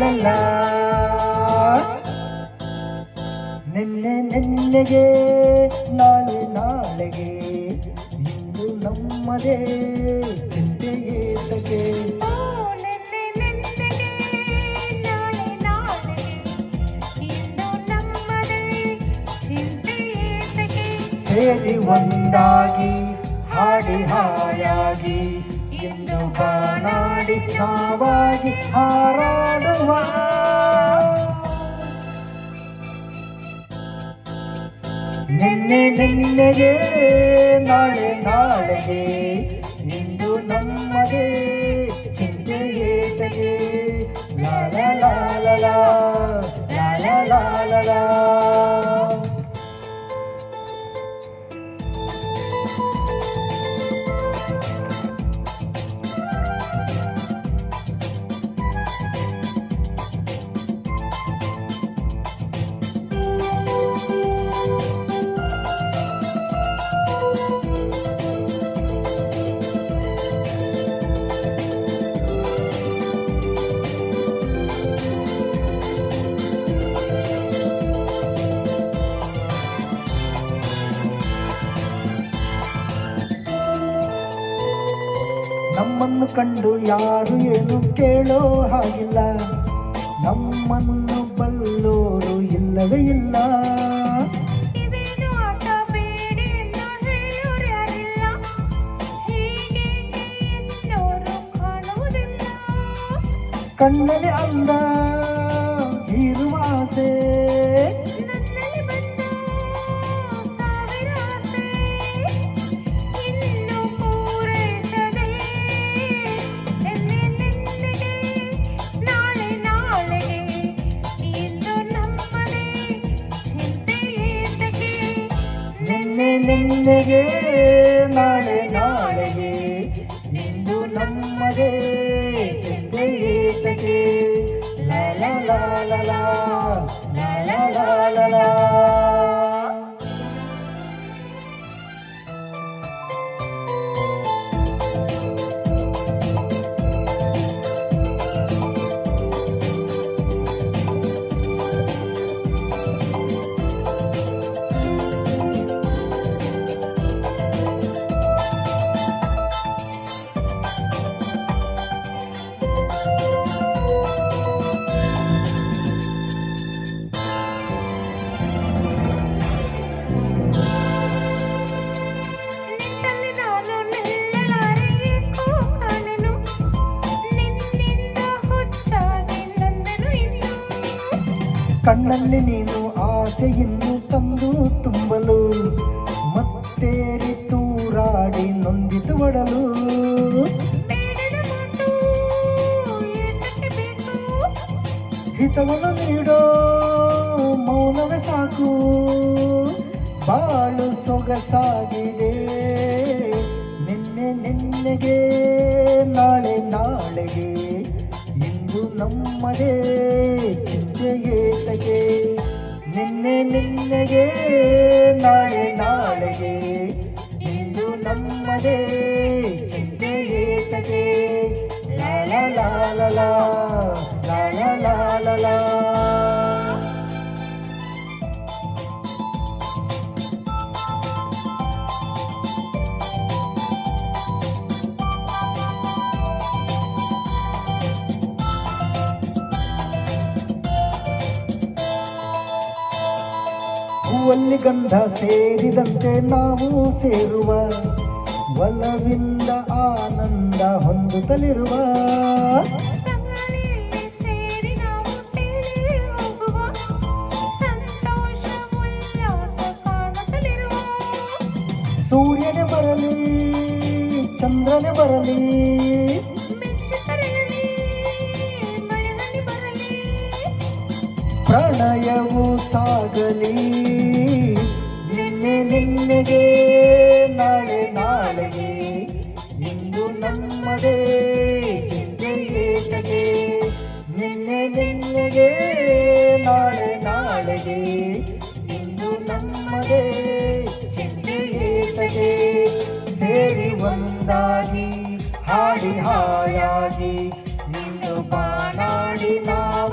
ಲಾಲಲ ನಿನ್ನೆ ನಿನ್ನೆಗೆ ನಾಳೆ ನಾಳೆಗೆ ಇಂದು ನಮ್ಮದೇ ಚಿಂತೆ ಏತಕ್ಕೆ ಸೇರಿ ಒಂದಾಗಿ ಹಾಡಿ ಹಾಯಾಗಿ ಇಂದು ಬಾನಾಡಿ ನಾವಾಗಿ ಹಾರಾಡುವ ನಿನ್ನೆ ನಿನ್ನೆಗೆ ನಾಳೆ ನಾಳೆಗೆ ಇಂದು ನಮ್ಮದೇ ಚಿಂತೆ ಏತಗೆ ಲಾಲ ಲಾಲ ಲಾಲ ಲಾಲ ಲಾ ನಮ್ಮನ್ನು ಕಂಡು ಯಾರು ಏನು ಕೇಳೋ ಹಾಗಿಲ್ಲ ನಮ್ಮನ್ನು ಬಲ್ಲೋರು ಇಲ್ಲವೇ ಇಲ್ಲ ಕಣ್ಣಲ್ಲಿ ಅಂದ ಇರುವ ಆಸೆ ನಿನ್ನೆಗೆ ನಾಳೆ ನಾಳೆಗೆ ಇಂದು ನಮ್ಮದೇ ಚಿಂತೆ ಏತಕ್ಕೆ ಲಾಲ ಲಾಲ ಲಾಲ ಲಾಲ ಲಾ ಕಣ್ಣಲ್ಲಿ ನೀನು ಆಸೆಯನ್ನು ತಂದು ತುಂಬಲು ಮತ್ತೇರಿ ತೂರಾಡಿ ನೊಂದಿತು ಒಡಲು ಹಿತವನ್ನು ನೀಡೋ ಮೌನವೇ ಸಾಕು ಬಾಳು ಸೊಗಸಾಗಿದೆ ನಿನ್ನೆ ನಿನ್ನೆಗೆ ನಾಳೆ ನಾಳೆಗೆ ಇಂದು ನಮ್ಮದೇ ಚಿಂತೆ ಏತಕ್ಕೆ ನಿನ್ನೆ ನಿನ್ನೆಗೆ ನಾಳೆ ನಾಳೆಗೆ ಇಂದು ನಮ್ಮದೇ ಚಿಂತೆ ಏತಕ್ಕೆ ಲಾಲ ಲಾಲ ಲಾಲ ಲಾಲ ಲಾ ಹೂವಲ್ಲಿ ಗಂಧ ಸೇರಿದಂತೆ ನಾವು ಸೇರುವ ಒಲವಿಂದ ಆನಂದ ಹೊಂದುತ್ತಲಿರುವ ಸೂರ್ಯನೇ ಬರಲಿ ಚಂದ್ರನೇ ಬರಲಿ ಪ್ರಣಯವು ಸಾಗಲಿ ನಿನ್ನೆ ನಿನ್ನೆಗೆ ನಾಳೆ ನಾಳೆಗೆ ಇಂದು ನಮ್ಮದೇ ಚಿಂತೆ ಏತಕ್ಕೆ ನಿನ್ನೆ ನಿನ್ನೆಗೆ ನಾಳೆ ನಾಳೆಗೆ ಇಂದು ನಮ್ಮದೇ ಚಿಂತೆ ಏತಕ್ಕೆ ಸೇರಿ ಒಂದಾಗಿ ಹಾಡಿ ಹಾಯಾಗಿ ಇಂದು ಬಾನಾಡಿ ನಾವ